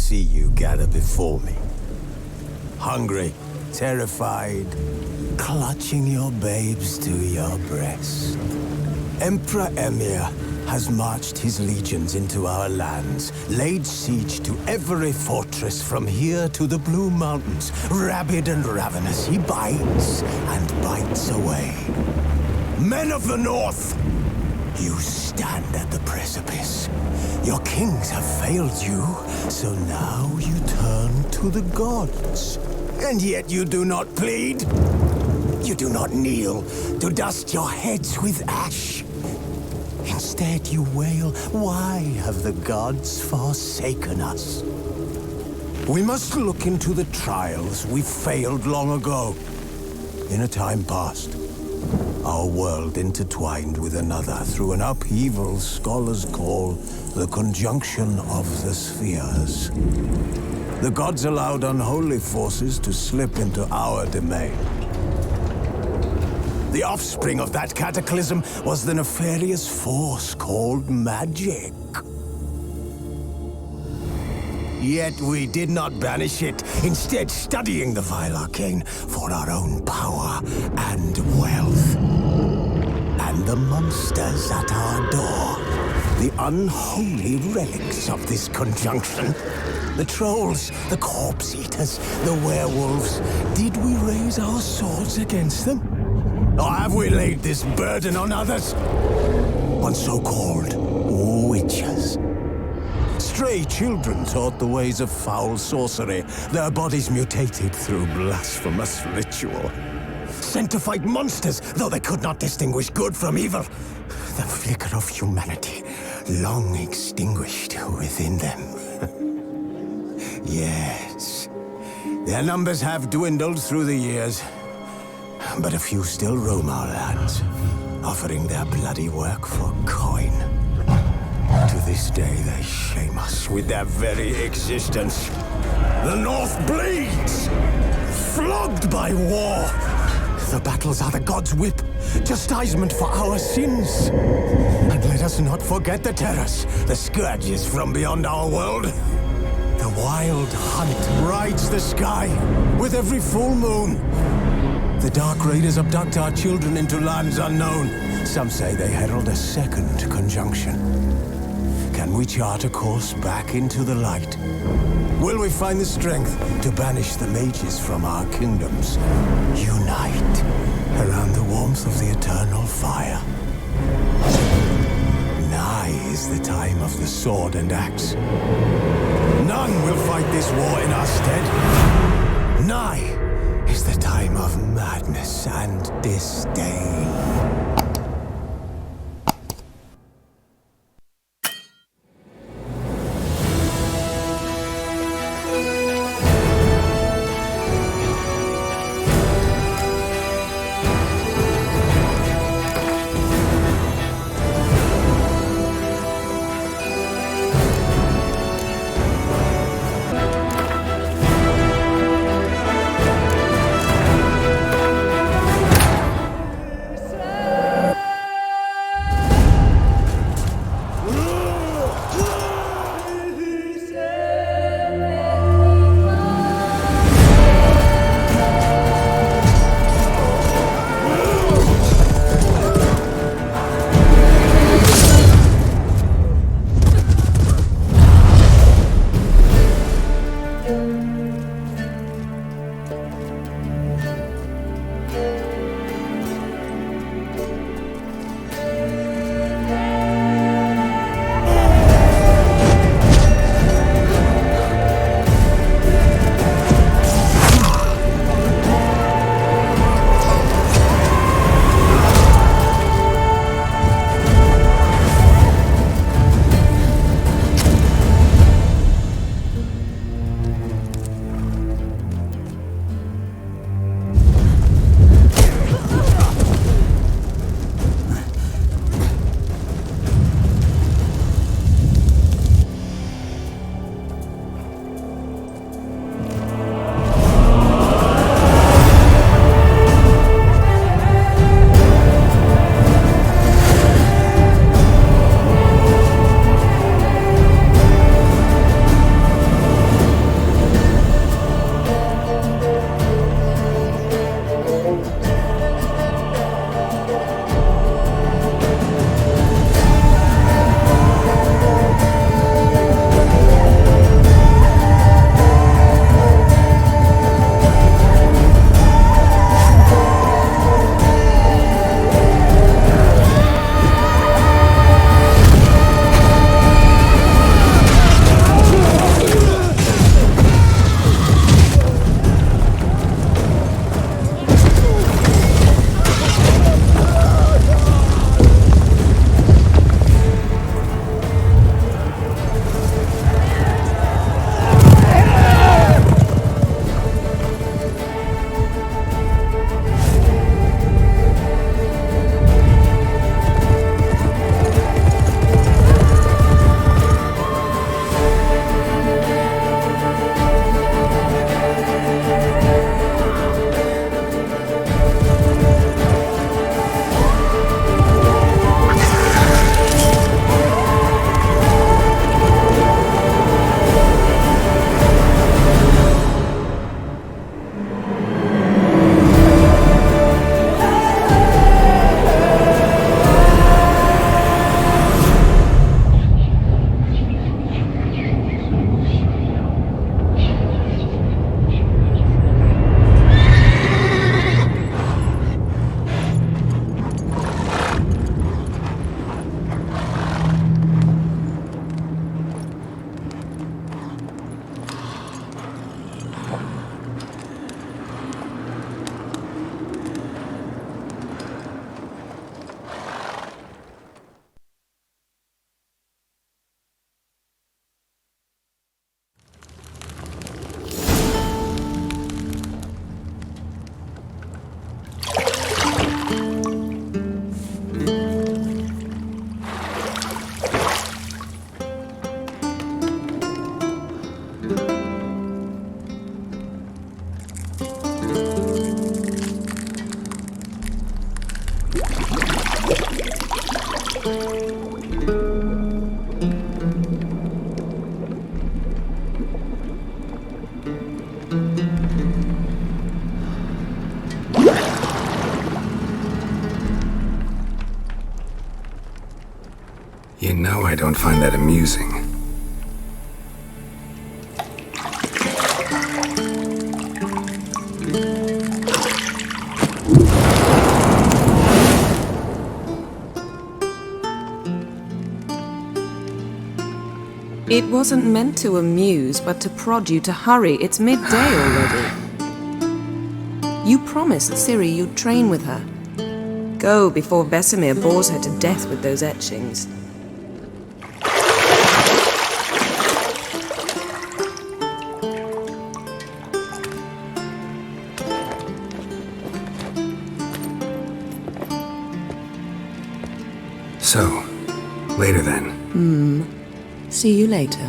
see you gather before me. Hungry, terrified, clutching your babes to your breast. Emperor Emir has marched his legions into our lands, laid siege to every fortress from here to the Blue Mountains. Rabid and ravenous, he bites and bites away. Men of the North, you stand at the precipice. Your kings have failed you, so now you turn to the gods. And yet you do not plead. You do not kneel to dust your heads with ash. Instead you wail, why have the gods forsaken us? We must look into the trials we failed long ago. In a time past, our world intertwined with another through an upheaval scholars call the conjunction of the spheres. The gods allowed unholy forces to slip into our domain. The offspring of that cataclysm was the nefarious force called magic. Yet we did not banish it, instead studying the vile arcane for our own power and wealth. And the monsters at our door, the unholy relics of this conjunction. The trolls, the corpse-eaters, the werewolves. Did we raise our swords against them? Or have we laid this burden on others? On so-called witches. Stray children taught the ways of foul sorcery, their bodies mutated through blasphemous ritual. Sent to fight monsters, though they could not distinguish good from evil. The flicker of humanity, long extinguished within them. Yes, their numbers have dwindled through the years, but a few still roam our lands, offering their bloody work for coin. To this day, they shame us with their very existence. The North bleeds, flogged by war. The battles are the gods' whip, chastisement for our sins. And let us not forget the terrors, the scourges from beyond our world. The wild hunt rides the sky with every full moon. The Dark Raiders abduct our children into lands unknown. Some say they herald a second conjunction. Can we chart a course back into the light? Will we find the strength to banish the mages from our kingdoms? Unite around the warmth of the eternal fire. Nigh is the time of the sword and axe. None will fight this war in our stead. Nigh is the time of madness and disdain. You know I don't find that amusing. It wasn't meant to amuse, but to prod you to hurry. It's midday already. You promised Ciri you'd train with her. Go before Vesemir bores her to death with those etchings. So, later then. See you later.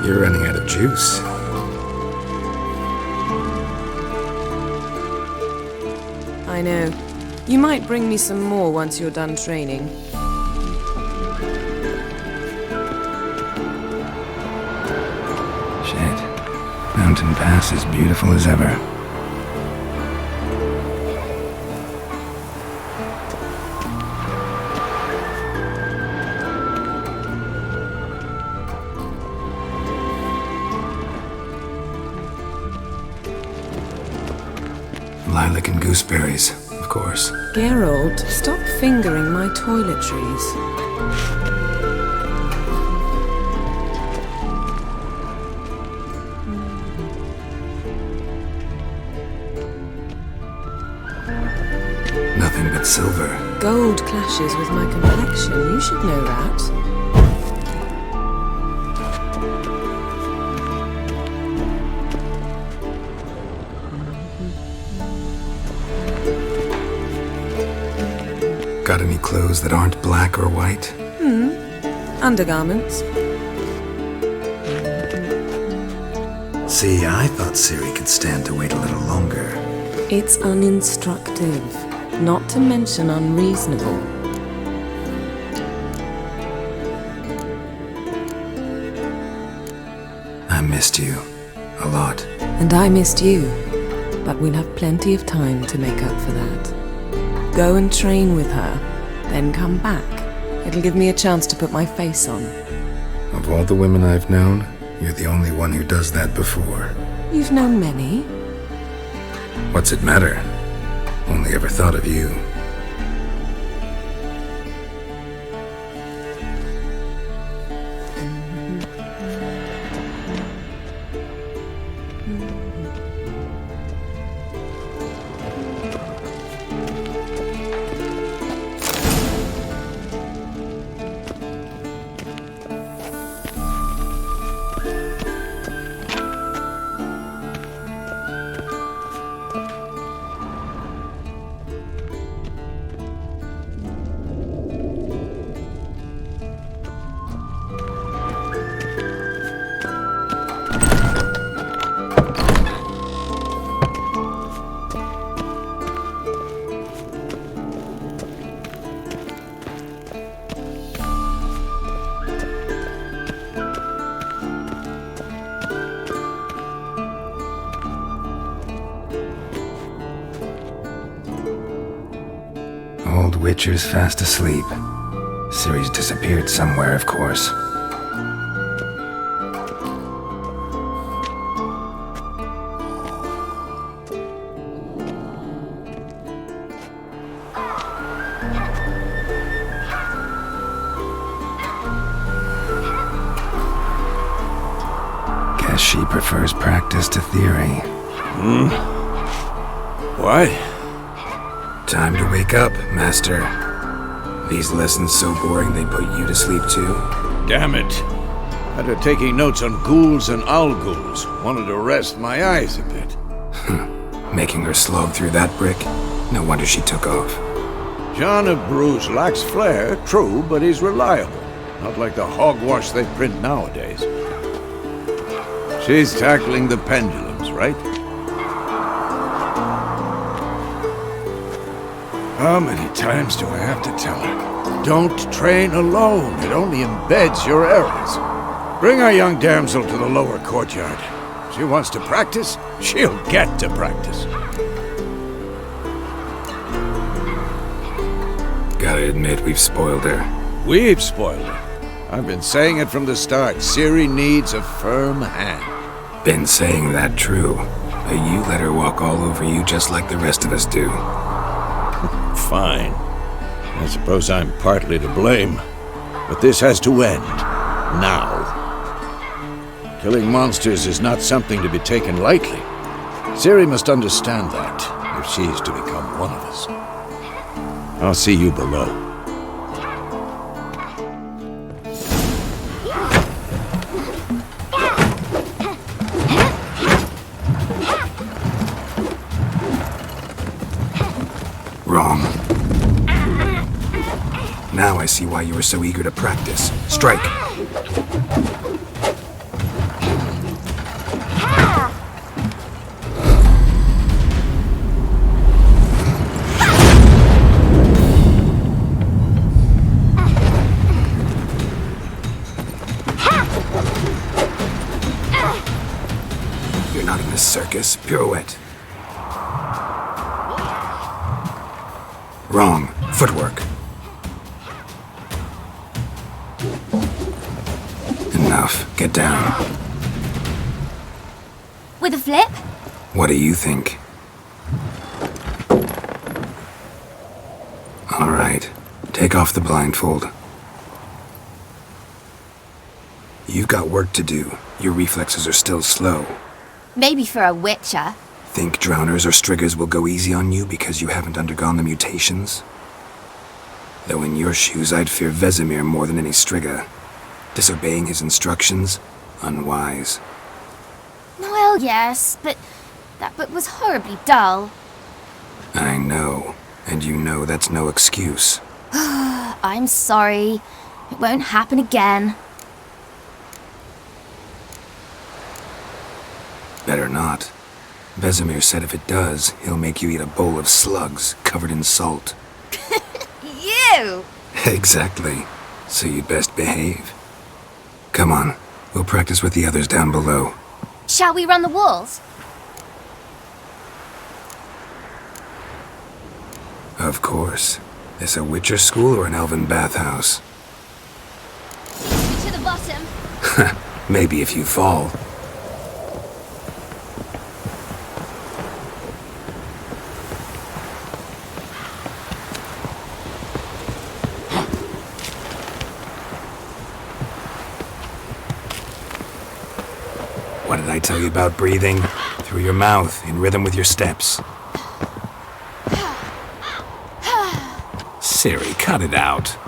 You're running out of juice. I know. You might bring me some more once you're done training. Shit. Mountain Pass is beautiful as ever. Lilac and gooseberries, of course. Geralt, stop fingering my toiletries. Nothing but silver. Gold clashes with my complexion. You should know that. Got any clothes that aren't black or white? Undergarments. See, I thought Ciri could stand to wait a little longer. It's uninstructive, not to mention unreasonable. I missed you. A lot. And I missed you. But we'll have plenty of time to make up for that. Go and train with her, then come back. It'll give me a chance to put my face on. Of all the women I've known, you're the only one who does that before. You've known many. What's it matter? Only ever thought of you. Witcher's fast asleep. Ciri's disappeared somewhere, of course. Guess she prefers practice to theory. What? Time to wake up, Master. These lessons so boring they put you to sleep too? Damn it. After taking notes on ghouls and owl ghouls, wanted to rest my eyes a bit. Making her slog through that brick? No wonder she took off. John of Bruges lacks flair, true, but he's reliable. Not like the hogwash they print nowadays. She's tackling the pendulums, right? How many times do I have to tell her? Don't train alone. It only embeds your errors. Bring our young damsel to the lower courtyard. She wants to practice, she'll get to practice. Gotta admit, we've spoiled her. We've spoiled her. I've been saying it from the start. Ciri needs a firm hand. Been saying that true. But you let her walk all over you just like the rest of us do. Fine. I suppose I'm partly to blame. But this has to end. Now. Killing monsters is not something to be taken lightly. Ciri must understand that, if she is to become one of us. I'll see you below. Wrong. Now I see why you were so eager to practice. Strike! You're not in this circus. Pirouette. Wrong. Footwork. Enough. Get down. With a flip? What do you think? All right. Take off the blindfold. You've got work to do. Your reflexes are still slow. Maybe for a witcher. Think drowners or striggers will go easy on you because you haven't undergone the mutations? Though in your shoes, I'd fear Vesemir more than any strigger. Disobeying his instructions? Unwise. Well, yes, but that book was horribly dull. I know. And you know that's no excuse. I'm sorry. It won't happen again. Better not. Vesemir said if it does, he'll make you eat a bowl of slugs covered in salt. You! Exactly. So you'd best behave. Come on. We'll practice with the others down below. Shall we run the walls? Of course. This a Witcher school or an elven bathhouse? To the bottom. Maybe if you fall. What did I tell you about breathing? Through your mouth, in rhythm with your steps. Ciri, cut it out.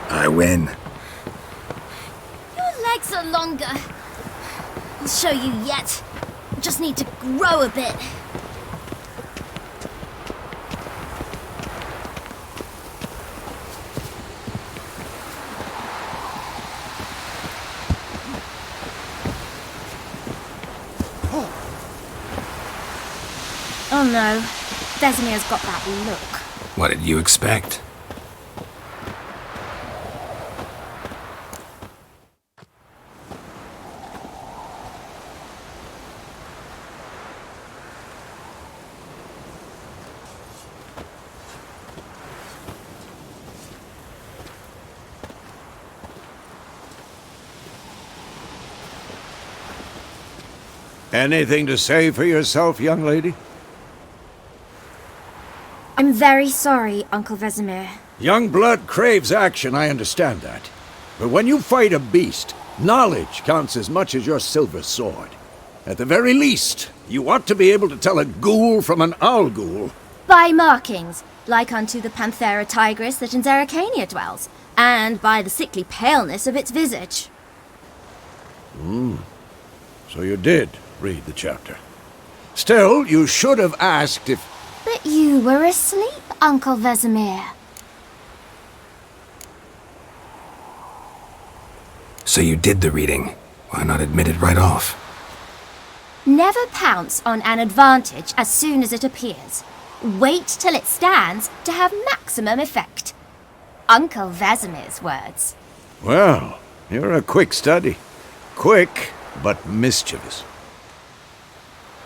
I win. Your legs are longer. I'll show you yet. Just need to grow a bit. Oh no, Vesemir's got that look. What did you expect? Anything to say for yourself, young lady? I'm very sorry, Uncle Vesemir. Young blood craves action, I understand that. But when you fight a beast, knowledge counts as much as your silver sword. At the very least, you ought to be able to tell a ghoul from an owl ghoul. By markings, like unto the Panthera tigris that in Zeracania dwells, and by the sickly paleness of its visage. So you did read the chapter. Still, you should have asked if... But you were asleep, Uncle Vesemir. So you did the reading. Why not admit it right off? Never pounce on an advantage as soon as it appears. Wait till it stands to have maximum effect. Uncle Vesemir's words. Well, you're a quick study. Quick, but mischievous.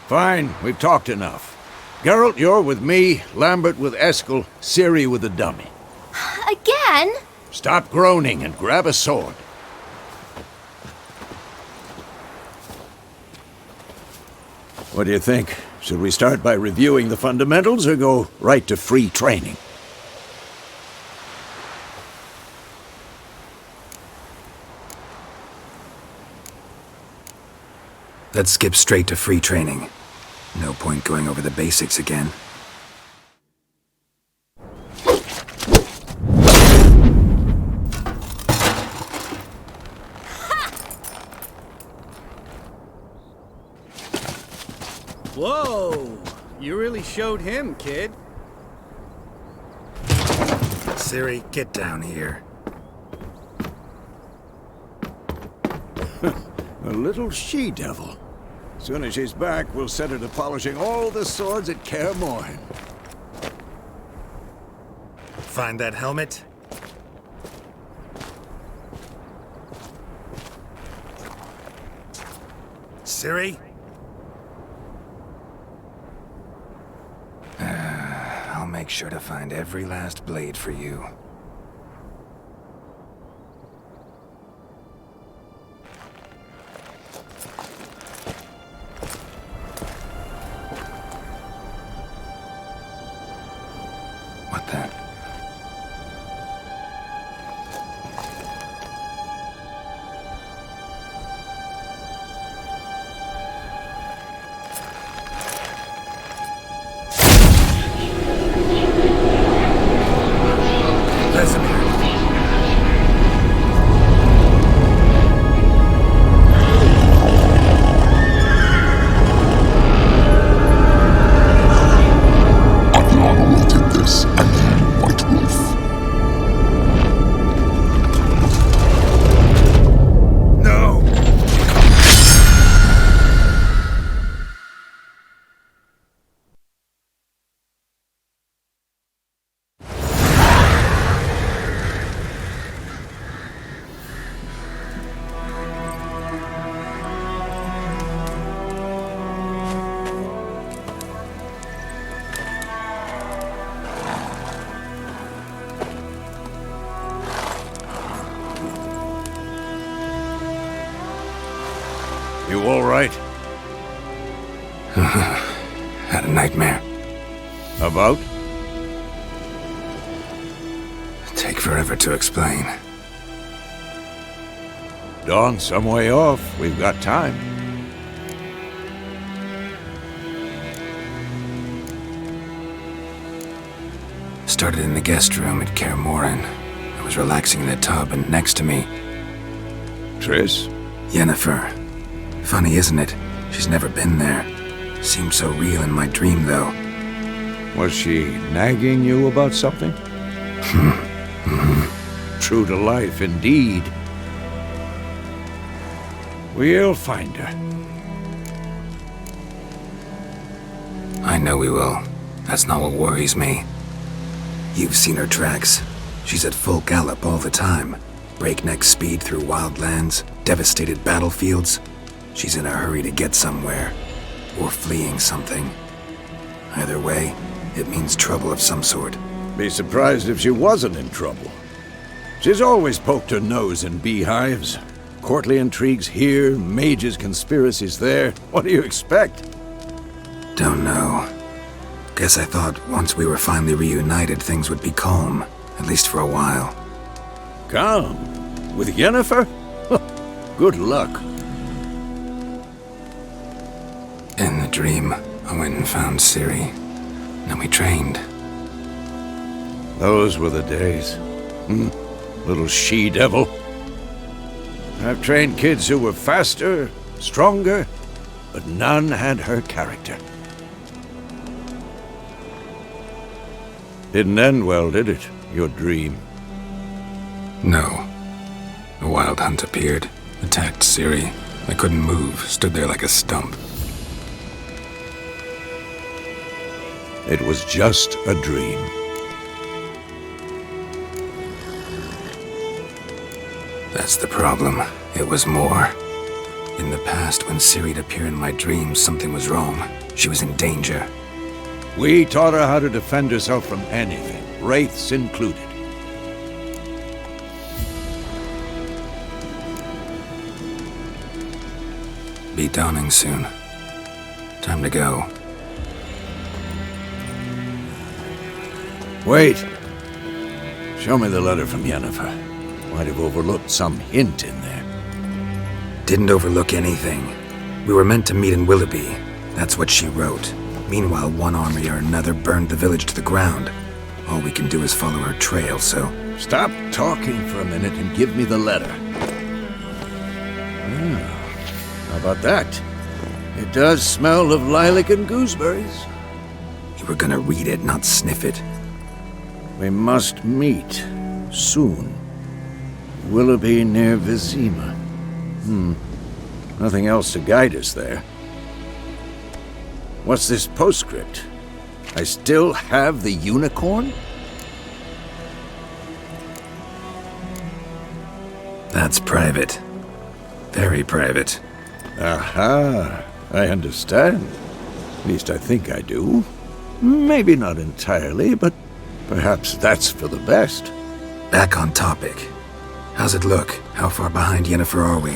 Fine, we've talked enough. Geralt, you're with me, Lambert with Eskel, Ciri with the dummy. Again? Stop groaning and grab a sword. What do you think? Should we start by reviewing the fundamentals or go right to free training? Let's skip straight to free training. No point going over the basics again. Whoa! You really showed him, kid. Ciri, get down here. A little she-devil. Soon as she's back, we'll set her to polishing all the swords at Kaer Morhen. Find that helmet? Ciri? I'll make sure to find every last blade for you. What the? You all right? Had a nightmare. About? Take forever to explain. Dawn's some way off. We've got time. Started in the guest room at Kaer Morhen. I was relaxing in the tub, and next to me, Triss? Yennefer. Funny, isn't it? She's never been there. Seemed so real in my dream, though. Was she nagging you about something? True to life, indeed. We'll find her. I know we will. That's not what worries me. You've seen her tracks. She's at full gallop all the time. Breakneck speed through wild lands, devastated battlefields. She's in a hurry to get somewhere. Or fleeing something. Either way, it means trouble of some sort. Be surprised if she wasn't in trouble. She's always poked her nose in beehives. Courtly intrigues here, mages' conspiracies there. What do you expect? Don't know. Guess I thought once we were finally reunited, things would be calm. At least for a while. Calm? With Yennefer? Good luck. In the dream, I went and found Ciri. Then we trained. Those were the days. Little she-devil. I've trained kids who were faster, stronger, but none had her character. Didn't end well, did it? Your dream? No. A wild hunt appeared, attacked Ciri. I couldn't move, stood there like a stump. It was just a dream. That's the problem. It was more. In the past, when Ciri'd appear in my dreams, something was wrong. She was in danger. We taught her how to defend herself from anything, wraiths included. Be dawning soon. Time to go. Wait. Show me the letter from Yennefer. Might have overlooked some hint in there. Didn't overlook anything. We were meant to meet in Willoughby. That's what she wrote. Meanwhile, one army or another burned the village to the ground. All we can do is follow her trail, so... Stop talking for a minute and give me the letter. How about that? It does smell of lilac and gooseberries. You were gonna read it, not sniff it. We must meet. Soon. Willoughby near Vizima. Nothing else to guide us there. What's this postscript? I still have the unicorn? That's private. Very private. Aha, I understand. At least I think I do. Maybe not entirely, but perhaps that's for the best. Back on topic. How's it look? How far behind Yennefer are we?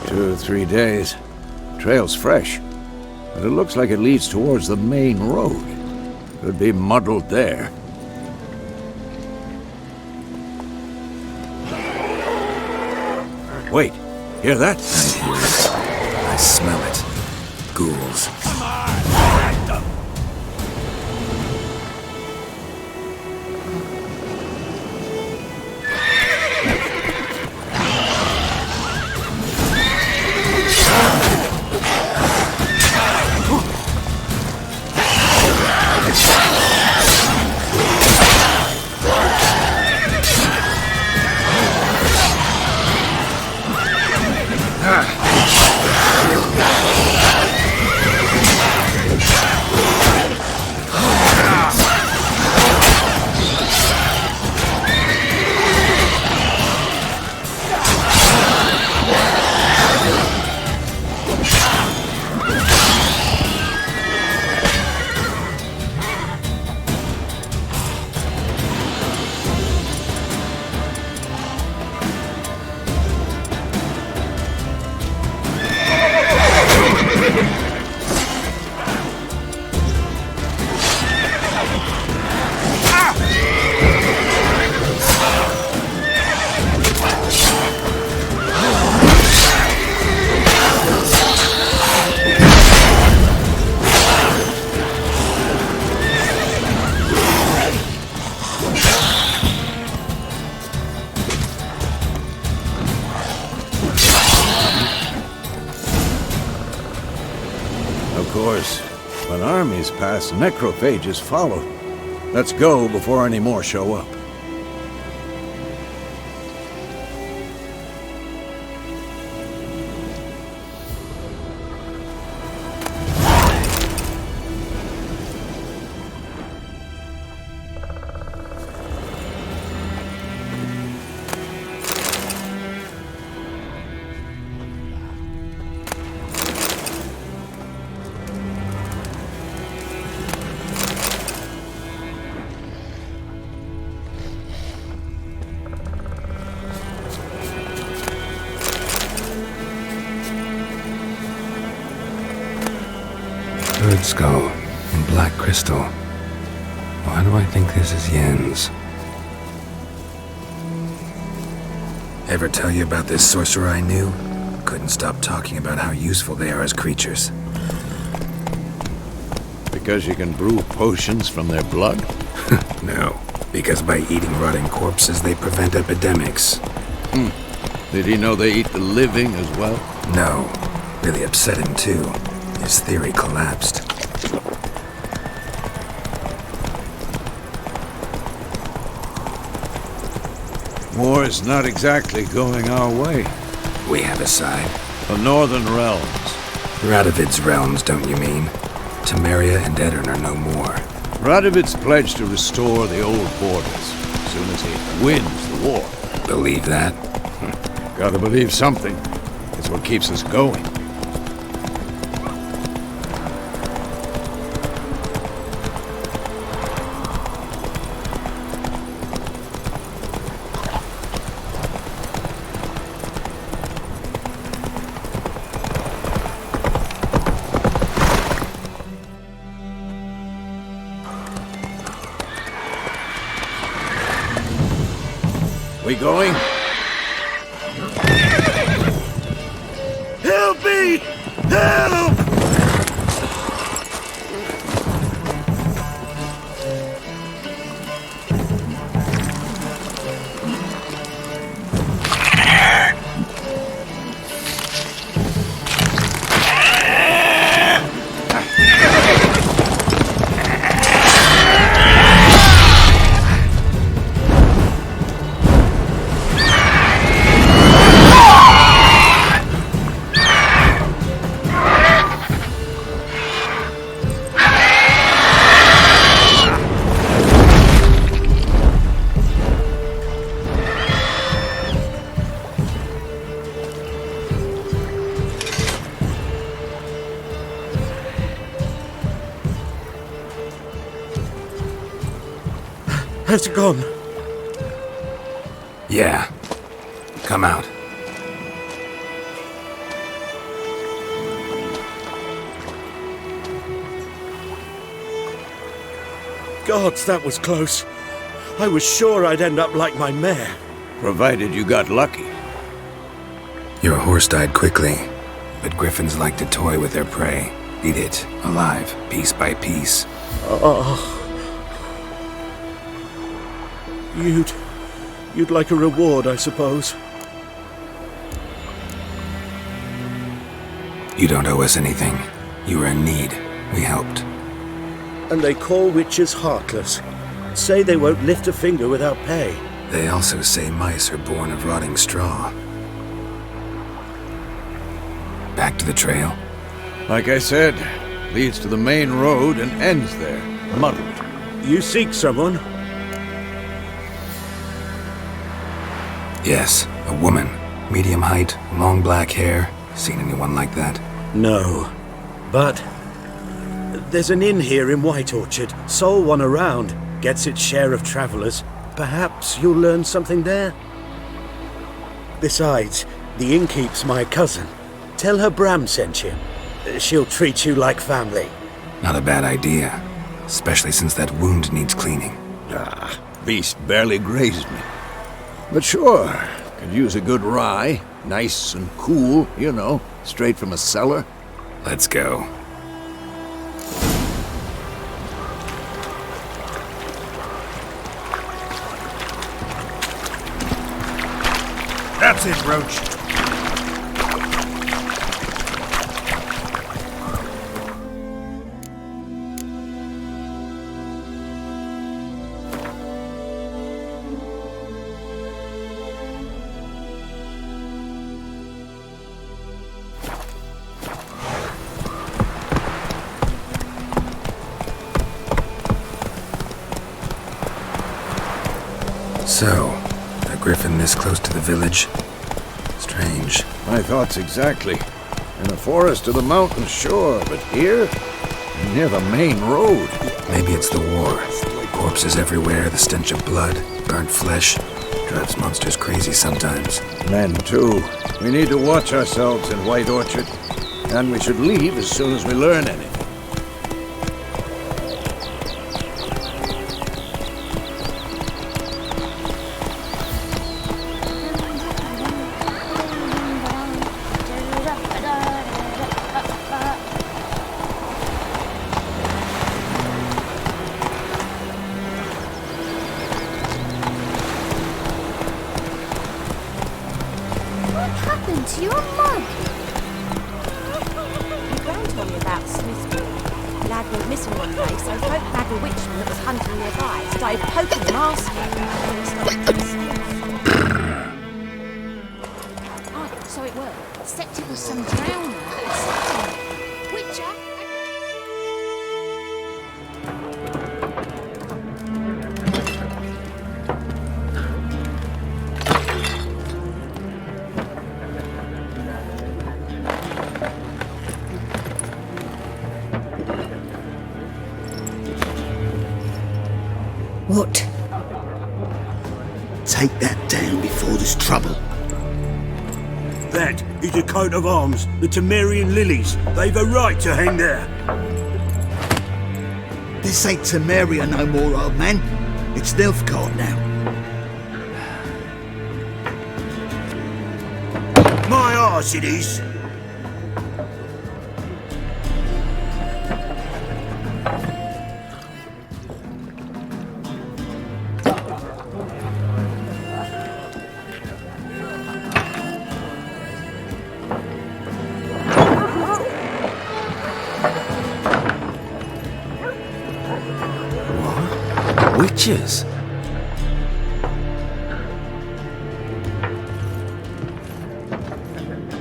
2 or 3 days. Trail's fresh, but it looks like it leads towards the main road. Could be muddled there. Wait, hear that? I hear it. I smell it. Ghouls. Of course, when armies pass, necrophages follow. Let's go before any more show up. goat skull and black crystal. Why do I think this is Yen's? Ever tell you about this sorcerer I knew? Couldn't stop talking about how useful they are as creatures. Because you can brew potions from their blood? No, because by eating rotting corpses, they prevent epidemics. Did he know they eat the living as well? No, really upset him too. His theory collapsed. War is not exactly going our way. We have a side. The Northern Realms. Radovid's realms, don't you mean? Temeria and Edirn are no more. Radovid's pledged to restore the old borders as soon as he wins the war. Believe that? Gotta believe something. It's what keeps us going. We going? Help me! Help! Has it gone? Yeah. Come out. Gods, that was close. I was sure I'd end up like my mare. Provided you got lucky. Your horse died quickly, but griffins like to toy with their prey. Eat it, alive, piece by piece. You'd like a reward, I suppose. You don't owe us anything. You were in need. We helped. And they call witches heartless. Say they won't lift a finger without pay. They also say mice are born of rotting straw. Back to the trail? Like I said, leads to the main road and ends there, muddled. You seek someone? Yes, a woman. Medium height, long black hair. Seen anyone like that? No. But there's an inn here in White Orchard. Sole one around. Gets its share of travelers. Perhaps you'll learn something there? Besides, the innkeep's my cousin. Tell her Bram sent you. She'll treat you like family. Not a bad idea. Especially since that wound needs cleaning. Beast barely grazed me. But sure, could use a good rye. Nice and cool, you know, straight from a cellar. Let's go. That's it, Roach. So, a griffin this close to the village? Strange. My thoughts exactly. In the forest or the mountain, sure, but here? Near the main road. Maybe it's the war. Corpses everywhere, the stench of blood, burnt flesh. Drives monsters crazy sometimes. Men, too. We need to watch ourselves in White Orchard. And we should leave as soon as we learn anything. you a mug? Your Gran told me about Smith's. Lad went missing one day, so folk nagged a witchman that was hunting nearby. Started poking him, asking. Oh, so it worked. Except it was some drowner that had stuck him. Witcher? What? Take that down before there's trouble. That is a coat of arms, the Temerian lilies. They've a right to hang there. This ain't Temeria no more, old man. It's Nilfgaard now. My arse it is. Witches?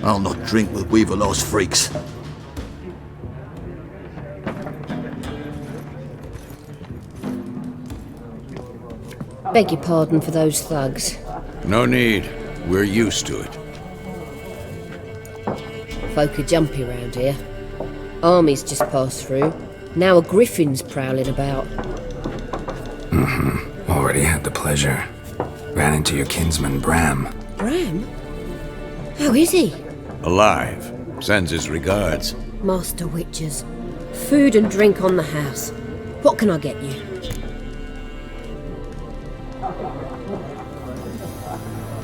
I'll not drink with Weaverlaw's freaks. Beg your pardon for those thugs. No need. We're used to it. Folk are jumpy round here. Armies just passed through. Now a griffin's prowling about. Already had the pleasure. Ran into your kinsman, Bram. Bram? How is he? Alive. Sends his regards. Master Witchers. Food and drink on the house. What can I get you?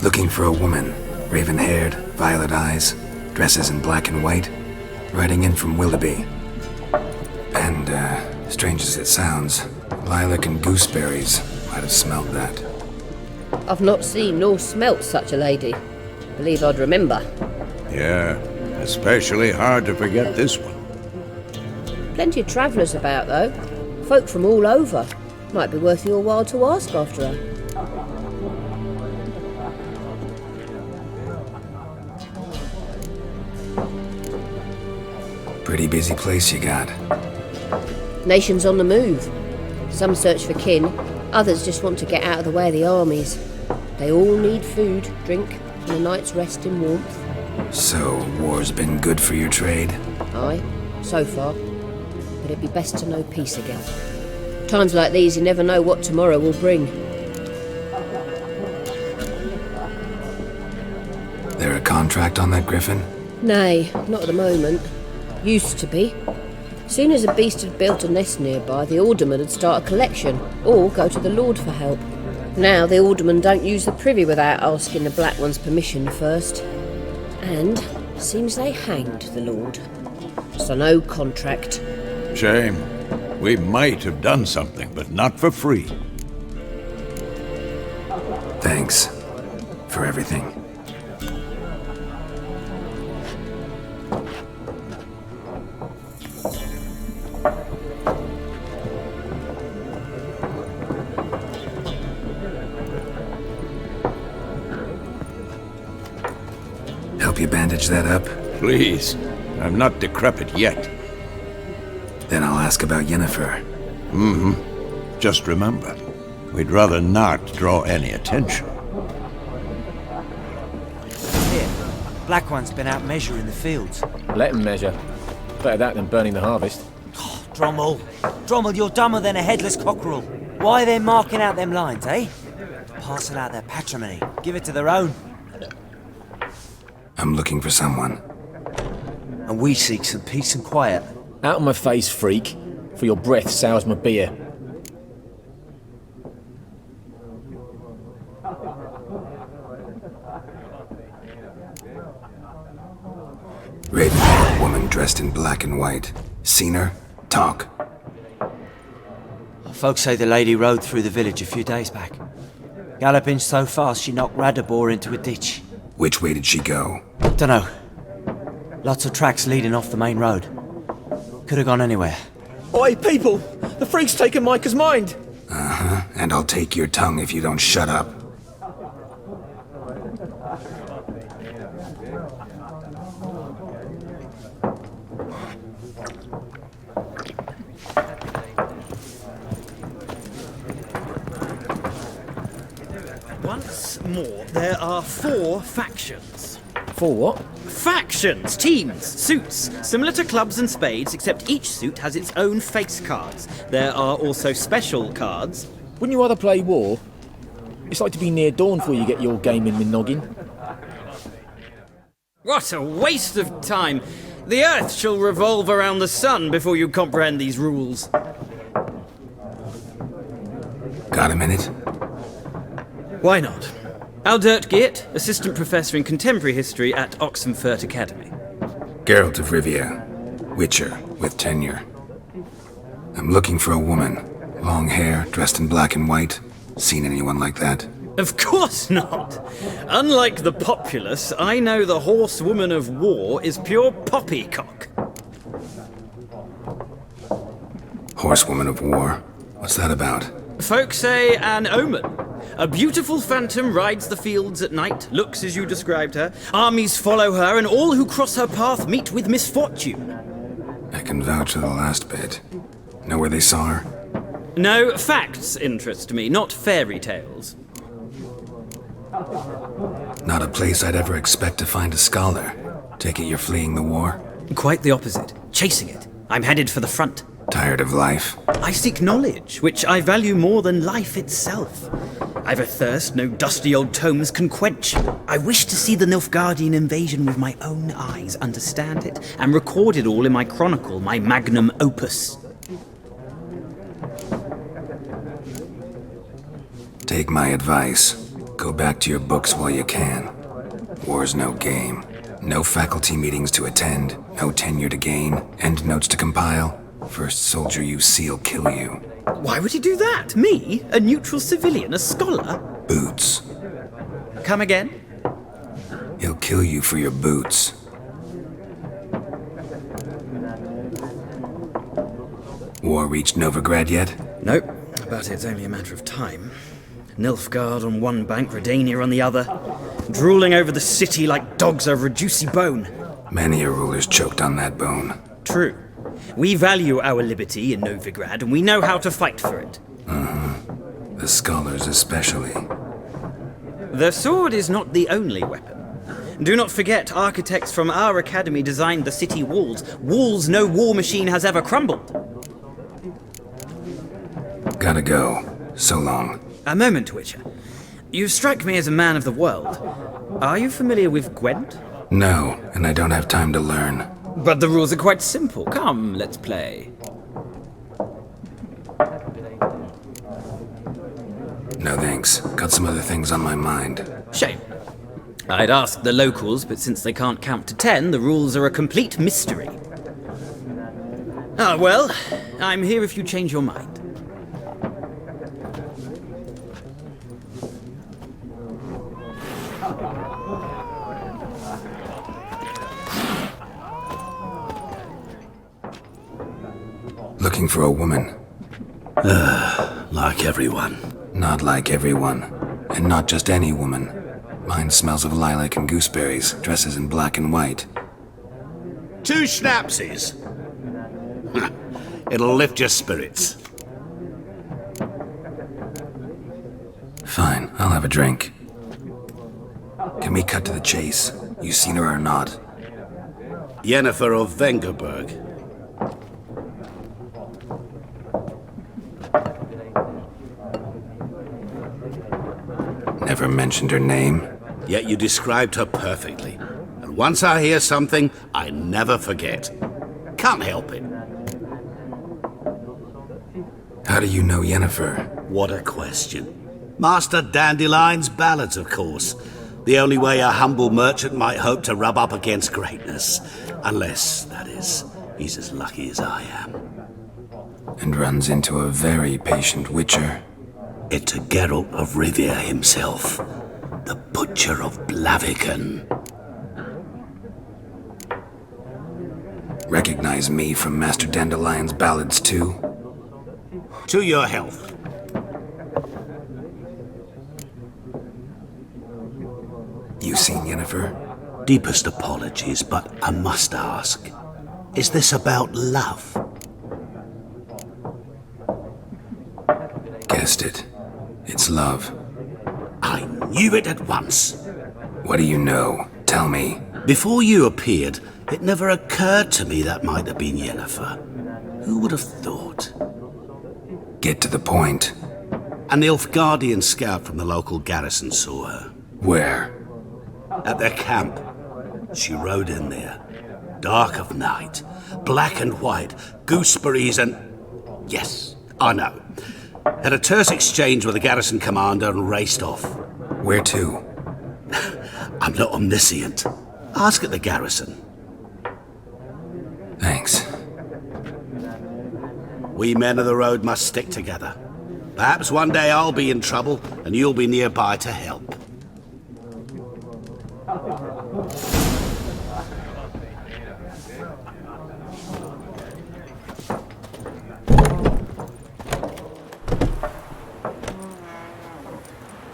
Looking for a woman. Raven-haired, violet eyes, dresses in black and white. Riding in from Willoughby. And, strange as it sounds, lilac and gooseberries might have smelled that. I've not seen nor smelt such a lady. Believe I'd remember. Yeah, especially hard to forget this one. Plenty of travellers about, though. Folk from all over. Might be worth your while to ask after her. Pretty busy place you got. Nations on the move. Some search for kin, others just want to get out of the way of the armies. They all need food, drink, and a night's rest in warmth. So, war's been good for your trade? Aye, so far. But it'd be best to know peace again. Times like these, you never know what tomorrow will bring. There a contract on that griffin? Nay, not at the moment. Used to be. Soon as a beast had built a nest nearby, the alderman would start a collection, or go to the Lord for help. Now the aldermen don't use the privy without asking the Black One's permission first. And seems they hanged the Lord. So no contract. Shame. We might have done something, but not for free. Thanks for everything. Help you bandage that up? Please. I'm not decrepit yet. Then I'll ask about Yennefer. Just remember, we'd rather not draw any attention. Here, Black One's been out measuring the fields. Let him measure. Better that than burning the harvest. Drommel. Drommel, you're dumber than a headless cockerel. Why are they marking out them lines, eh? Parcel out their patrimony. Give it to their own. I'm looking for someone. And we seek some peace and quiet. Out of my face, freak. For your breath sours my beer. Raven-haired woman dressed in black and white. Seen her? Talk. Folks say the lady rode through the village a few days back. Galloping so fast she knocked Radabor into a ditch. Which way did she go? Dunno. Lots of tracks leading off the main road. Could have gone anywhere. Oi, people! The freak's taken Micah's mind! Uh-huh, and I'll take your tongue if you don't shut up. Once more, there are 4 factions. 4 what? Factions, teams, suits, similar to clubs and spades, except each suit has its own face cards. There are also special cards. Wouldn't you rather play war? It's like to be near dawn before you get your game in the noggin. What a waste of time! The Earth shall revolve around the sun before you comprehend these rules. Got a minute? Why not? Aldert Geert, Assistant Professor in Contemporary History at Oxenfurt Academy. Geralt of Rivia, Witcher with tenure. I'm looking for a woman. Long hair, dressed in black and white. Seen anyone like that? Of course not! Unlike the populace, I know the horsewoman of war is pure poppycock. Horsewoman of war? What's that about? Folk say an omen. A beautiful phantom rides the fields at night, looks as you described her. Armies follow her, and all who cross her path meet with misfortune. I can vouch for the last bit. Know where they saw her? No, facts interest me, not fairy tales. Not a place I'd ever expect to find a scholar. Take it you're fleeing the war? Quite the opposite. Chasing it. I'm headed for the front. Tired of life? I seek knowledge, which I value more than life itself. I've a thirst no dusty old tomes can quench. I wish to see the Nilfgaardian invasion with my own eyes, understand it, and record it all in my chronicle, my magnum opus. Take my advice. Go back to your books while you can. War's no game. No faculty meetings to attend, no tenure to gain, end notes to compile. First soldier you see'll kill you. Why would he do that? Me? A neutral civilian? A scholar? Boots. Come again? He'll kill you for your boots. War reached Novigrad yet? Nope, but it's only a matter of time. Nilfgaard on one bank, Redania on the other, drooling over the city like dogs over a juicy bone. Many a ruler's choked on that bone. True. We value our liberty in Novigrad, and we know how to fight for it. The scholars especially. The sword is not the only weapon. Do not forget, architects from our academy designed the city walls. Walls no war machine has ever crumbled. Gotta go. So long. A moment, Witcher. You strike me as a man of the world. Are you familiar with Gwent? No, and I don't have time to learn. But the rules are quite simple. Come, let's play. No thanks. Got some other things on my mind. Shame. I'd ask the locals, but since they can't count to 10, the rules are a complete mystery. Ah, well, I'm here if you change your mind. Looking for a woman. Like everyone. Not like everyone. And not just any woman. Mine smells of lilac and gooseberries, dresses in black and white. 2 schnapsies. It'll lift your spirits. Fine, I'll have a drink. Can we cut to the chase? You seen her or not? Yennefer of Vengerberg. Never mentioned her name. Yet you described her perfectly. And once I hear something, I never forget. Can't help it. How do you know Yennefer? What a question. Master Dandelion's ballads, of course. The only way a humble merchant might hope to rub up against greatness. Unless, that is, he's as lucky as I am. And runs into a very patient witcher. It's a Geralt of Rivia himself. The Butcher of Blaviken. Recognize me from Master Dandelion's ballads, too? To your health. You seen Yennefer? Deepest apologies, but I must ask. Is this about love? Guessed it. It's love. I knew it at once. What do you know? Tell me. Before you appeared, it never occurred to me that might have been Yennefer. Who would have thought? Get to the point. An Nilfgaardian scout from the local garrison saw her. Where? At their camp. She rode in there. Dark of night. Black and white. Gooseberries and... Yes, I know. Had a terse exchange with the garrison commander and raced off. Where to? I'm not omniscient. Ask at the garrison. Thanks. We men of the road must stick together. Perhaps one day I'll be in trouble and you'll be nearby to help.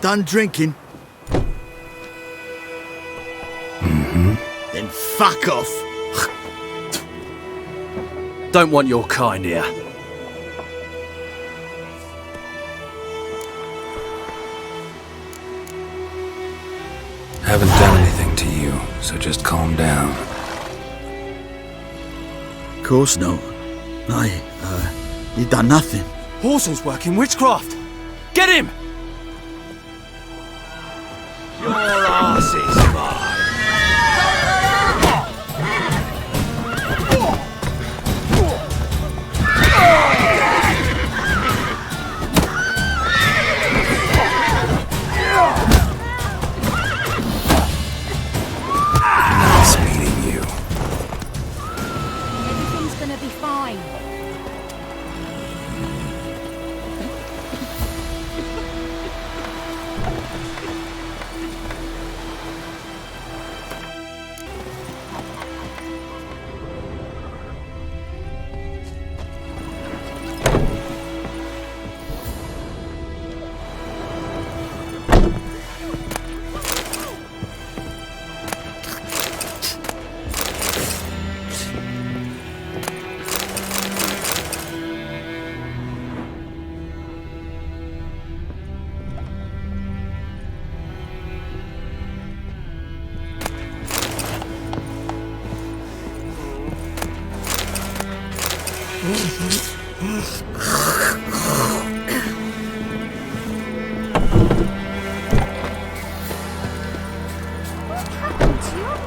Done drinking? Mm-hmm. Then fuck off. Don't want your kind here. Haven't done anything to you, so just calm down. Of course not. You done nothing. Horson's working witchcraft. Get him! Your ass is mine. Nice meeting you. Everything's gonna be fine.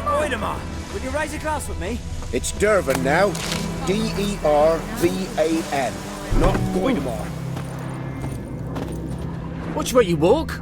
Goidemar, would you raise a glass with me? It's Dervan now. D-E-R-V-A-N. Not Goidemar. Watch where you walk.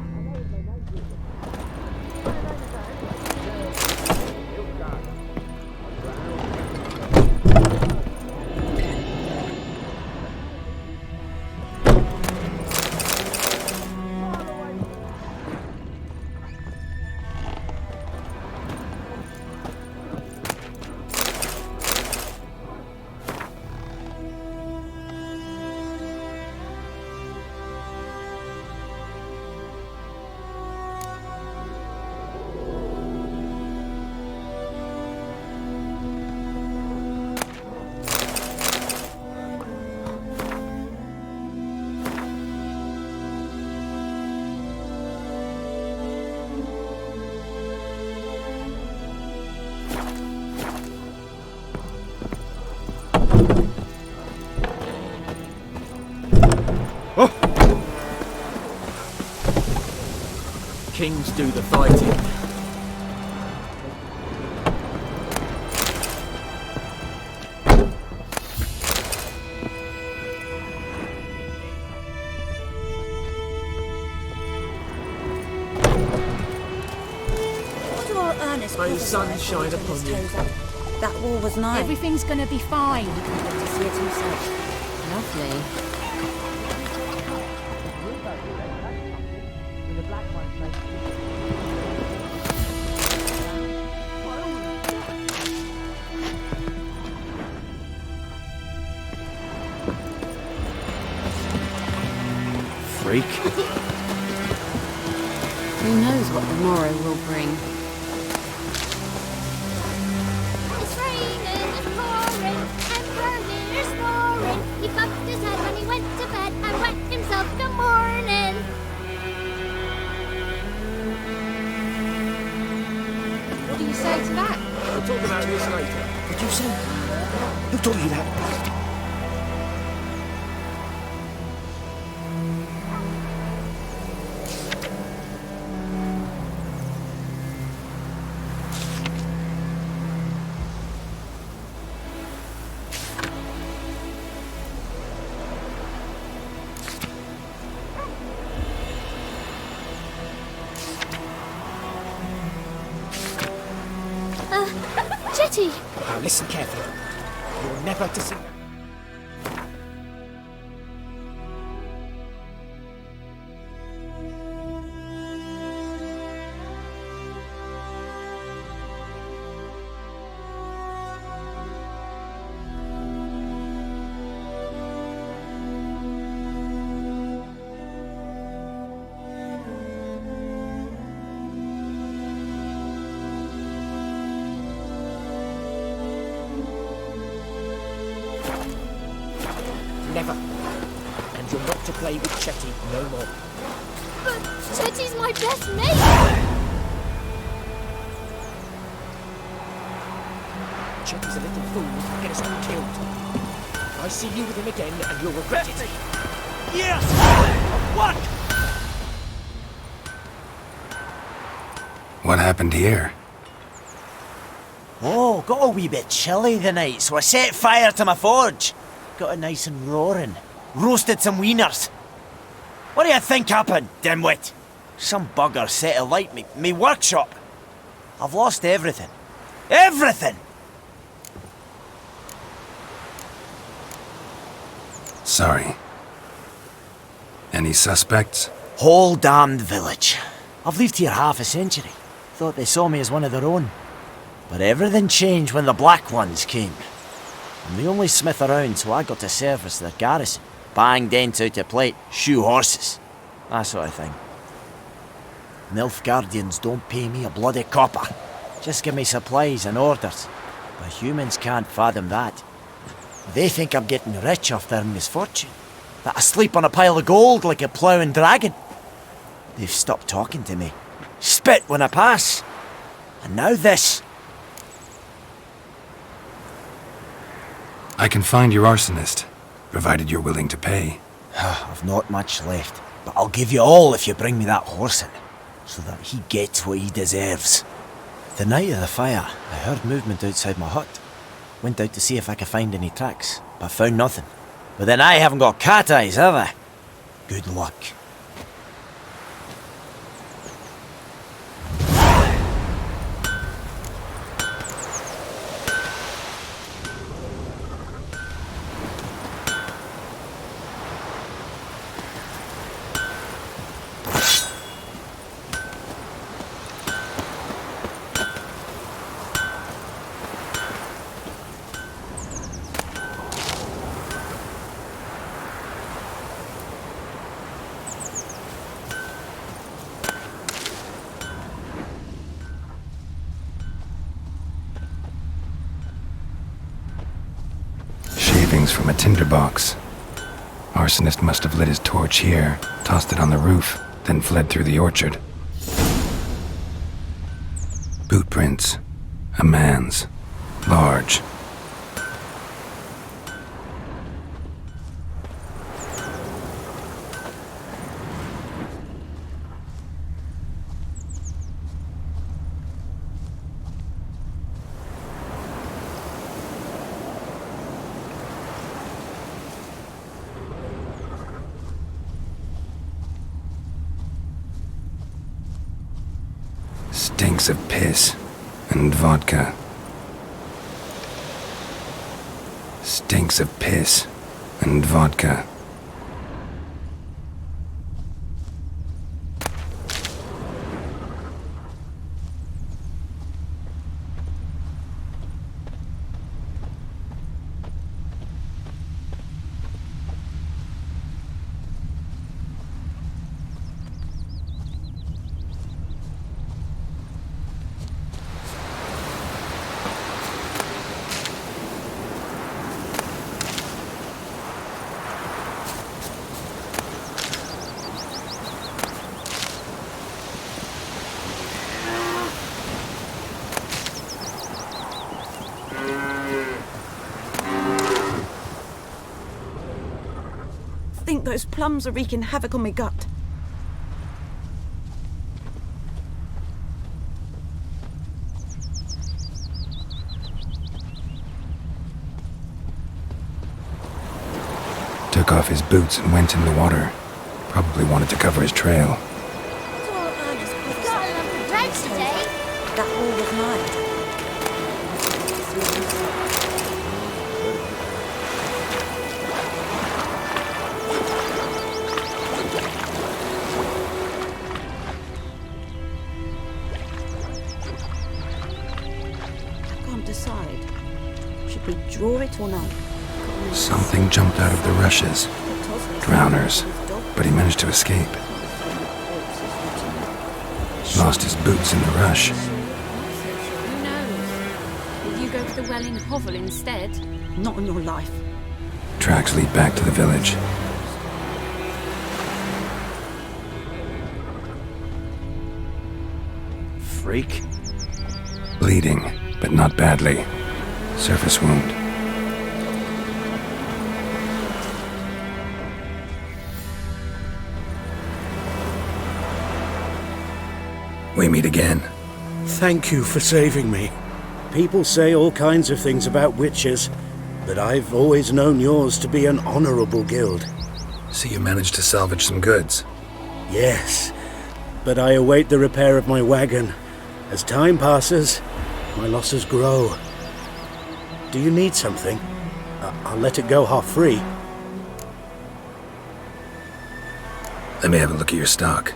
Kings do the fighting. What do our earnest May the sun shine upon you. That war was nice. Everything's gonna be fine. You can get to see it himself. Lovely. freak. Who knows what the morrow will bring? It's raining, it's pouring, Emperor Lear's snoring. He bumped his head when he went to bed and wet himself good morning. What do you say to that? We'll talk about this later. What do you say? Who told you that? Jetty! Now listen carefully. You're never to see... Never. And you're not to play with Chetty no more. But Chetty's my best mate! Chetty's a little fool who'll get us all killed. I see you with him again and you'll regret it. Yes! What? What happened here? Oh, got a wee bit chilly the night, so I set fire to my forge. Got it nice and roaring. Roasted some wieners. What do you think happened, dimwit? Some bugger set alight me workshop. I've lost everything. Everything! Sorry. Any suspects? Whole damned village. I've lived here half a century. Thought they saw me as one of their own. But everything changed when the Black Ones came. I'm the only smith around, so I got to service their garrison. Bang dents out of plate, shoe horses. That sort of thing. Nilfgaardians don't pay me a bloody copper. Just give me supplies and orders. But humans can't fathom that. They think I'm getting rich off their misfortune. That I sleep on a pile of gold like a ploughing dragon. They've stopped talking to me. Spit when I pass. And now this. I can find your arsonist, provided you're willing to pay. I've not much left, but I'll give you all if you bring me that horse in, so that he gets what he deserves. The night of the fire, I heard movement outside my hut. Went out to see if I could find any tracks, but found nothing. But then I haven't got cat eyes, have I? Good luck. From a tinderbox. Arsonist must have lit his torch here, tossed it on the roof, then fled through the orchard. Boot prints. A man's. Large. Stinks of piss and vodka. Stinks of piss and vodka. Those plums are wreaking havoc on my gut. Took off his boots and went in the water. Probably wanted to cover his trail. That all was mine. I can't decide. Should we draw it or not? Something jumped out of the rushes. Drowners. But he managed to escape. Lost his boots in the rush. Who knows? Will you go to the well in Hovel instead? Not on your life. Tracks lead back to the village. Freak. Bleeding, but not badly. Surface wound. We meet again. Thank you for saving me. People say all kinds of things about witches, but I've always known yours to be an honorable guild. So you managed to salvage some goods? Yes, but I await the repair of my wagon. As time passes, my losses grow. Do you need something? I'll let it go half free. Let me have a look at your stock.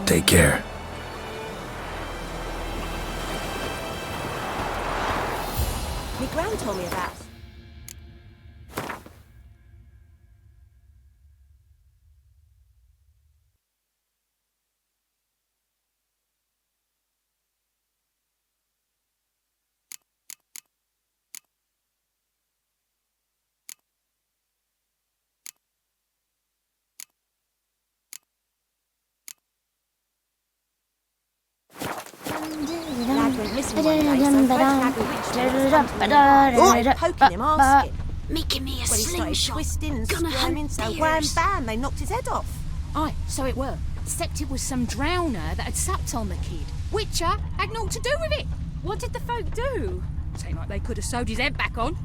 Take care. My gran told me about. Lad went missing one day, so Fred flagged a witch to poking him, asking. Making me a When he started slingshot. twisting and Gonna squirming, hunt so bears. wham bam, they knocked his head off. Aye, so it were. Except it was some drowner that had supped on the kid. Witcher had naught to do with it. What did the folk do? Seemed like they could have sewed his head back on.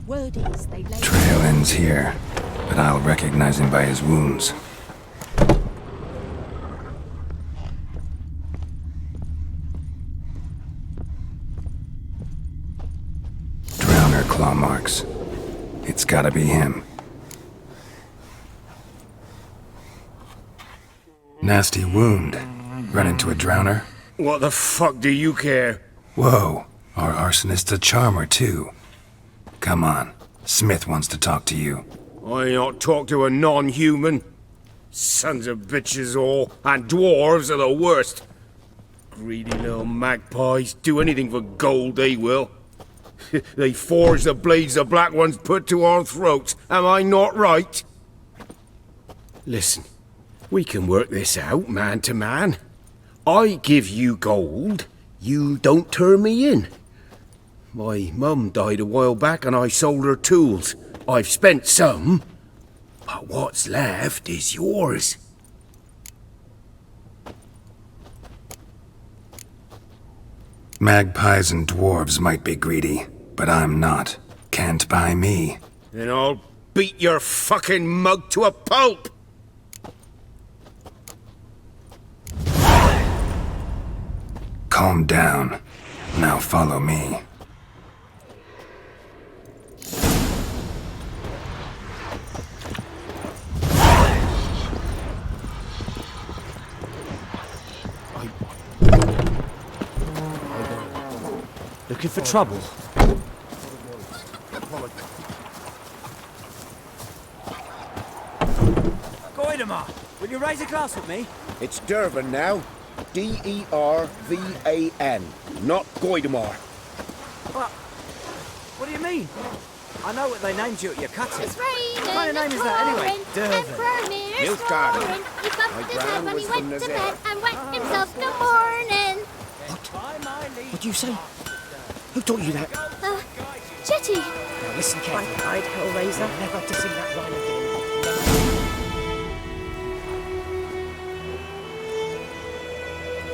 Word is, they laid... Trail ends here, but I'll recognize him by his wounds. Drowner claw marks. It's gotta be him. Nasty wound. Run into a drowner? What the fuck do you care? Whoa, our arsonist's a charmer too. Come on, Smith wants to talk to you. I ain't not talk to a non-human. Sons of bitches all, and dwarves are the worst. Greedy little magpies, do anything for gold, they will. They forge the blades the black ones put to our throats, am I not right? Listen, we can work this out, man to man. I give you gold, you don't turn me in. My mum died a while back and I sold her tools. I've spent some, but what's left is yours. Magpies and dwarves might be greedy, but I'm not. Can't buy me. Then I'll beat your fucking mug to a pulp! Calm down. Now follow me. looking for trouble? Goidemar, will you raise a glass with me? It's Dervan now. D-E-R-V-A-N, not Goidemar. What do you mean? I know what they named you at your cutting. It's raining, What kind of name is that anyway? Dervan. Milk garden. He bumped his head when he went to bed and wet himself in the morning. What do you say? Who taught you that? Jetty. Now listen carefully. I'd Hellraiser. Never to sing that rhyme again.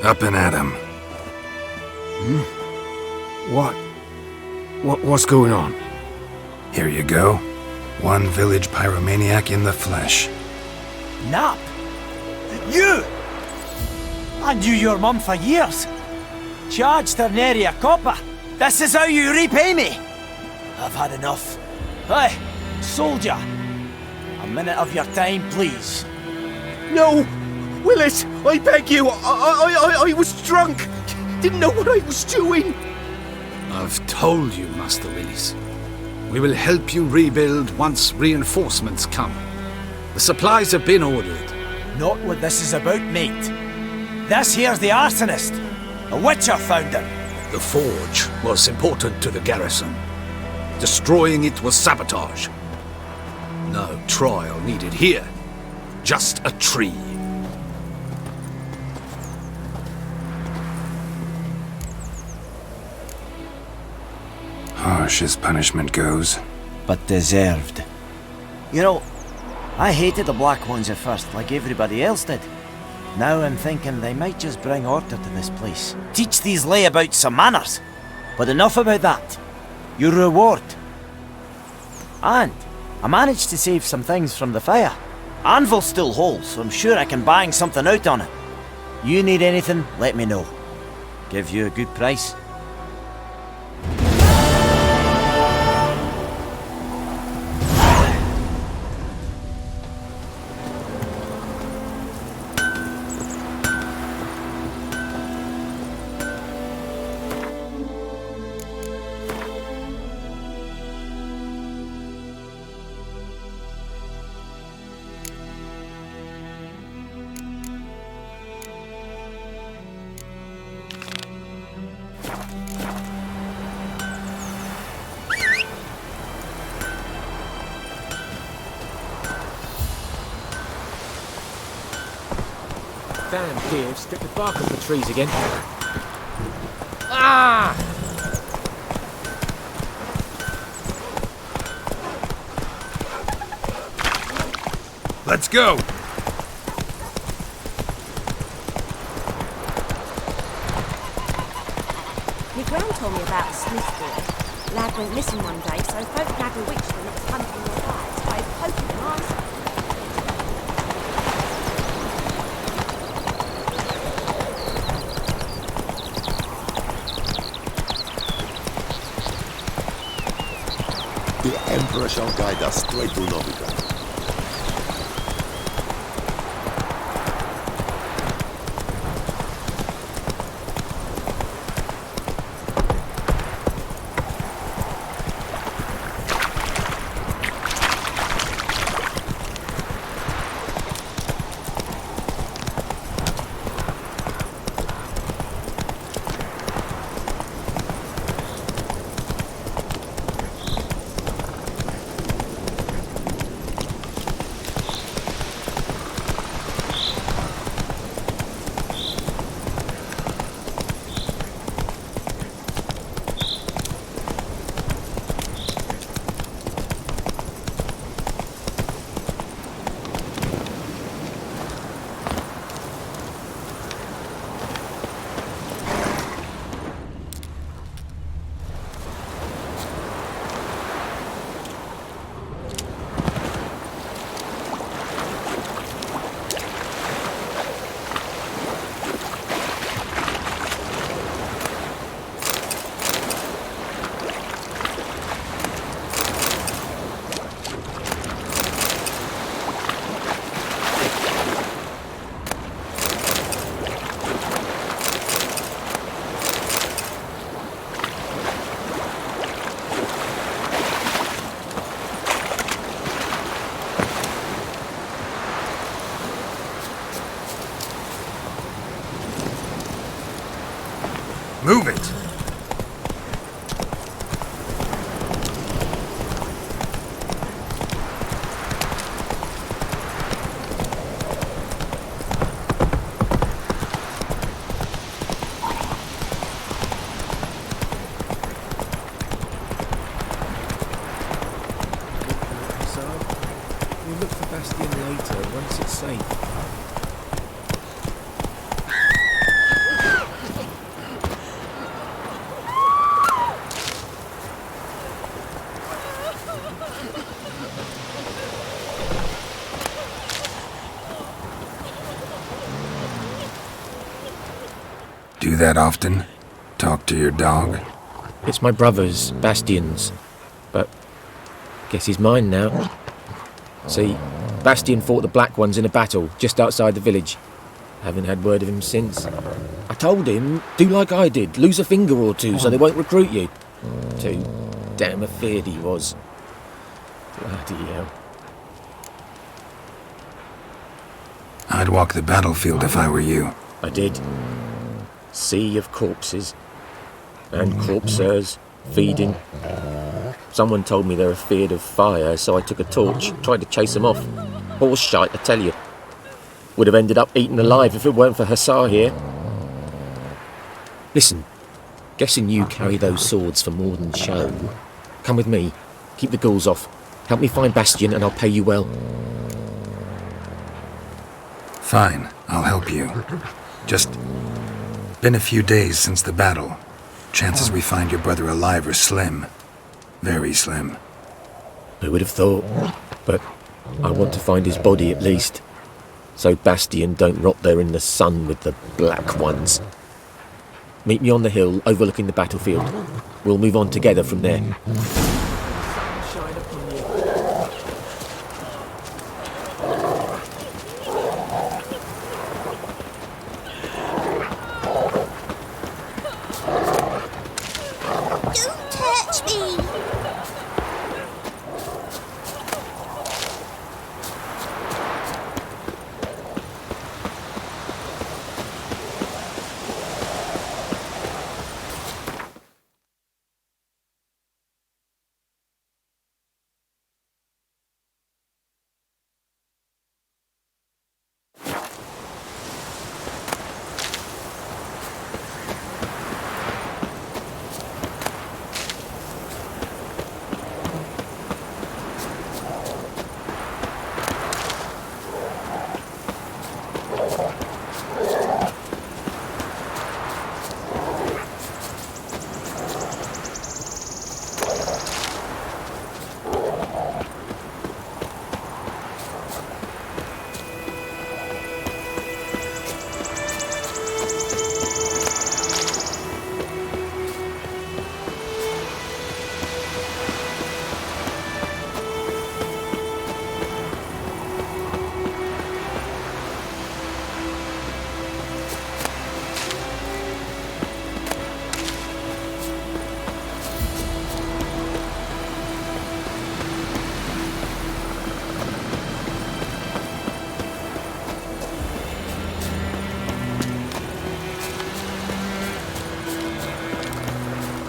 Up and at 'em. What's going on? Here you go. One village pyromaniac in the flesh. Nap? You! I knew your mum for years. Charged her nary a copper. This is how you repay me. I've had enough. Hey, soldier. A minute of your time, please. No! Willis, I beg you! I was drunk! Didn't know what I was doing! I've told you, Master Willis. We will help you rebuild once reinforcements come. The supplies have been ordered. Not what this is about, mate. This here's the arsonist. A witcher found him. The forge was important to the garrison. Destroying it was sabotage. No trial needed here. Just a tree. Harsh as punishment goes. But deserved. You know, I hated the Black Ones at first, like everybody else did. Now I'm thinking they might just bring order to this place. Teach these layabouts some manners. But enough about that. Your reward. And I managed to save some things from the fire. Anvil still holds, so I'm sure I can bang something out on it. You need anything, let me know. Give you a good price. Damn deer, stripped the bark off the trees again. Ah! Let's go! My gran told me about a Smith boy. Lad went missing one day, so folk had bewitched him that was hunting their wives by poking them eyes. The Emperor shall guide us straight to Novigrad. Move it! We'll look for Bastion later, once it's safe. Do that often? Talk to your dog? It's my brother's, Bastion's, but guess he's mine now. See, Bastion fought the Black Ones in a battle just outside the village. Haven't had word of him since. I told him, do like I did, lose a finger or two so they won't recruit you. Too damn afeard he was. Bloody hell. I'd walk the battlefield if I were you. I did. Sea of corpses. And corpsers, feeding. Someone told me they're afeard of fire, so I took a torch, tried to chase them off. Horse shite, I tell you. Would have ended up eaten alive if it weren't for Hussar here. Listen, guessing you carry those swords for more than show. Come with me, keep the ghouls off. Help me find Bastion and I'll pay you well. Fine, I'll help you. Just been a few days since the battle. Chances we find your brother alive are slim. Very slim. Who would have thought? But I want to find his body at least. So Bastion don't rot there in the sun with the Black Ones. Meet me on the hill overlooking the battlefield. We'll move on together from there. Don't touch me!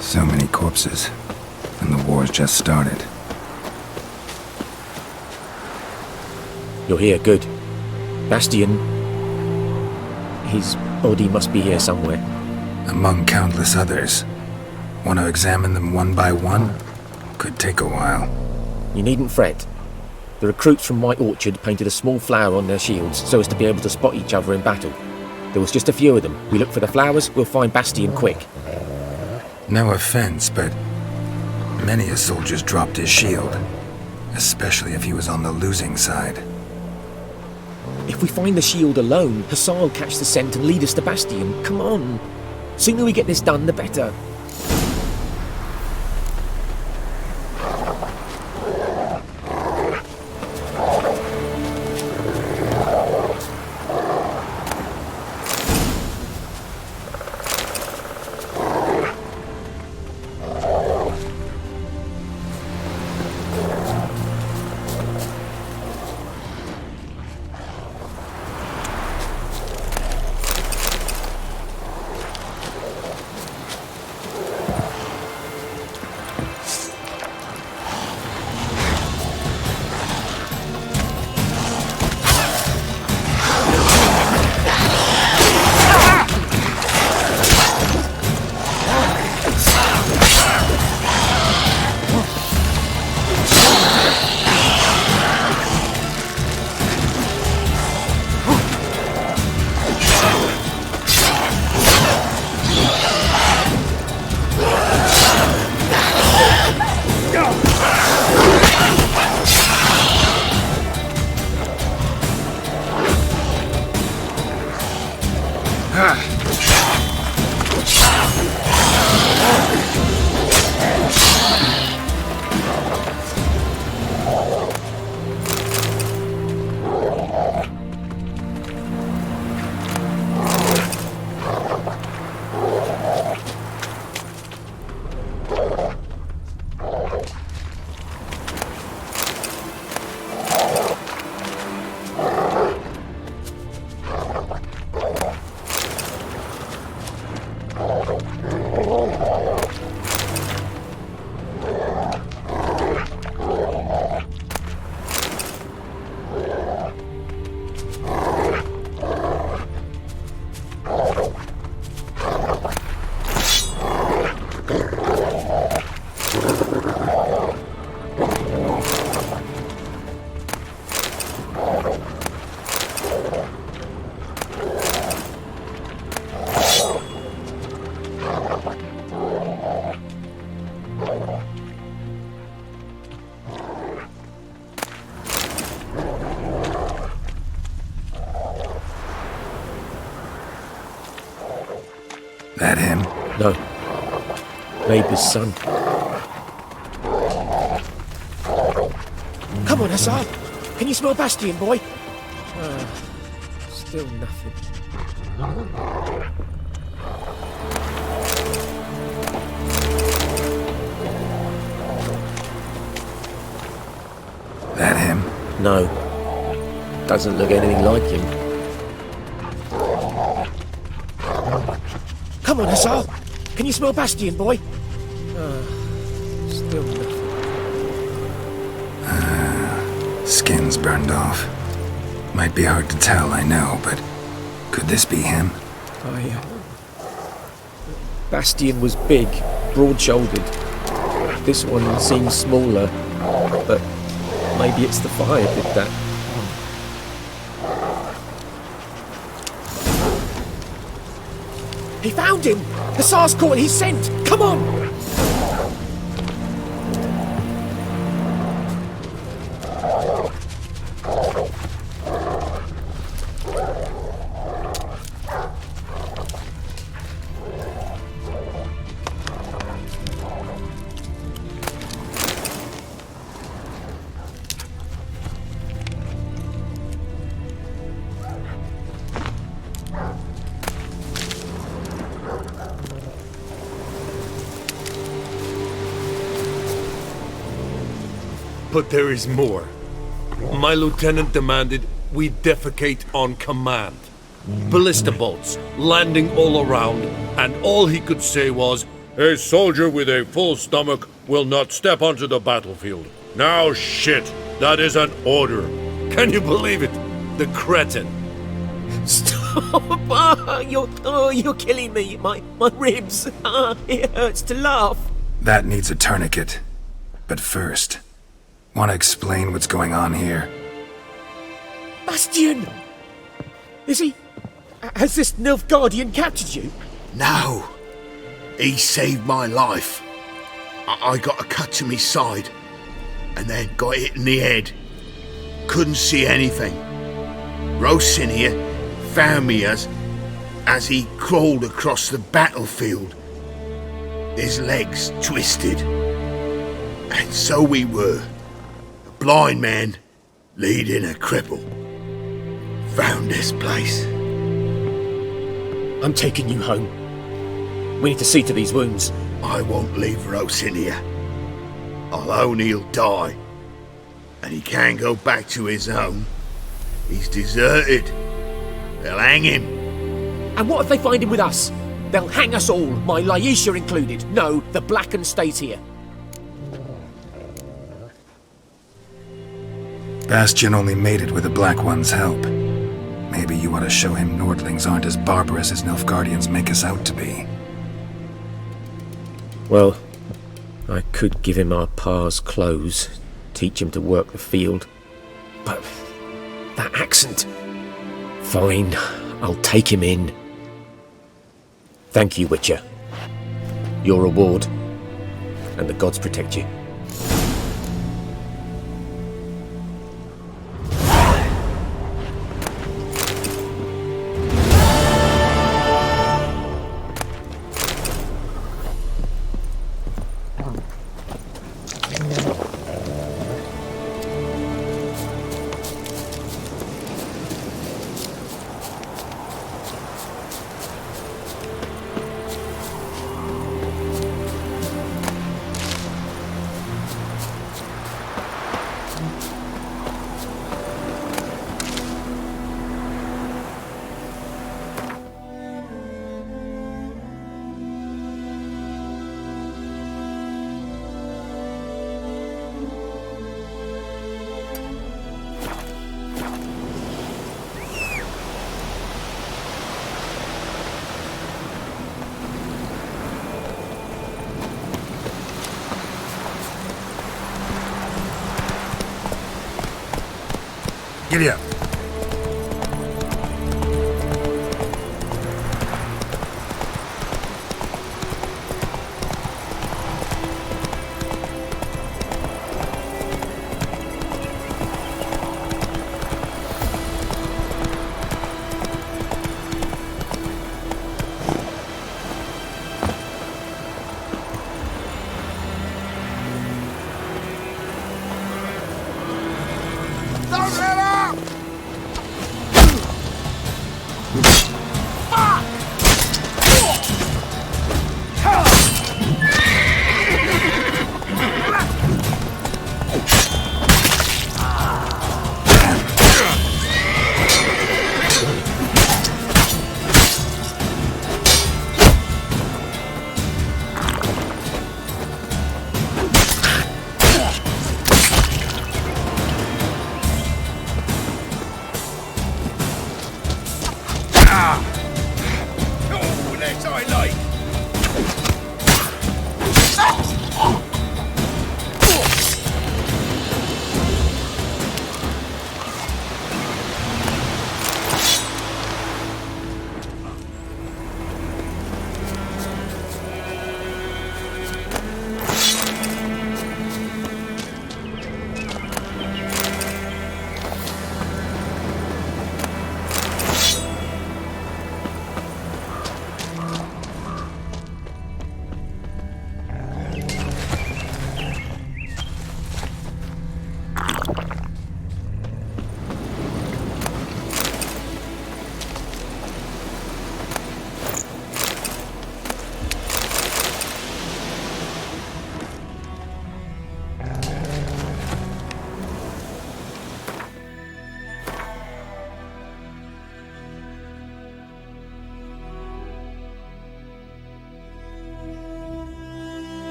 So many corpses, and the war's just started. You're here, good. Bastion... his body must be here somewhere. Among countless others. Want to examine them one by one? Could take a while. You needn't fret. The recruits from White Orchard painted a small flower on their shields so as to be able to spot each other in battle. There was just a few of them. We look for the flowers, we'll find Bastion quick. No offense, but many a soldier's dropped his shield. Especially if he was on the losing side. If we find the shield alone, Hassan will catch the scent and lead us to Bastion. Come on. Sooner we get this done, the better. That him? No. Neighbour's son. Come on, Hussar! Can you smell Bastion, boy? Still nothing. That him? No. Doesn't look anything like him. Come on, Hussar! Can you smell Bastion, boy? Still nothing. Skin's burned off. Might be hard to tell, I know, but could this be him? Bastion was big, broad-shouldered. This one seems smaller, but maybe it's the fire did that. He found him! Hussar's caught his scent! Come on! But there is more. My lieutenant demanded we defecate on command. Ballista bolts landing all around, and all he could say was, "A soldier with a full stomach will not step onto the battlefield." Now shit, that is an order. Can you believe it? The cretin. Stop! You're killing me. My ribs. It hurts to laugh. That needs a tourniquet. But first, want to explain what's going on here? Bastion! Is he... Has this Nilfgaardian captured you? No. He saved my life. I got a cut to me side, and then got hit in the head. Couldn't see anything. Rosinia found me as he crawled across the battlefield. His legs twisted. And so we were. A blind man leading a cripple. Found this place. I'm taking you home. We need to see to these wounds. I won't leave Rosinia. I'll own he'll die. And he can't go back to his home. He's deserted. They'll hang him. And what if they find him with us? They'll hang us all, my Laisha included. No, the Blacken stays here. Bastion only made it with the Black One's help. Maybe you ought to show him Nordlings aren't as barbarous as Nilfgaardians make us out to be. Well, I could give him our pa's clothes, teach him to work the field. But that accent... Fine, I'll take him in. Thank you, Witcher. Your reward, and the gods protect you. Giddy up.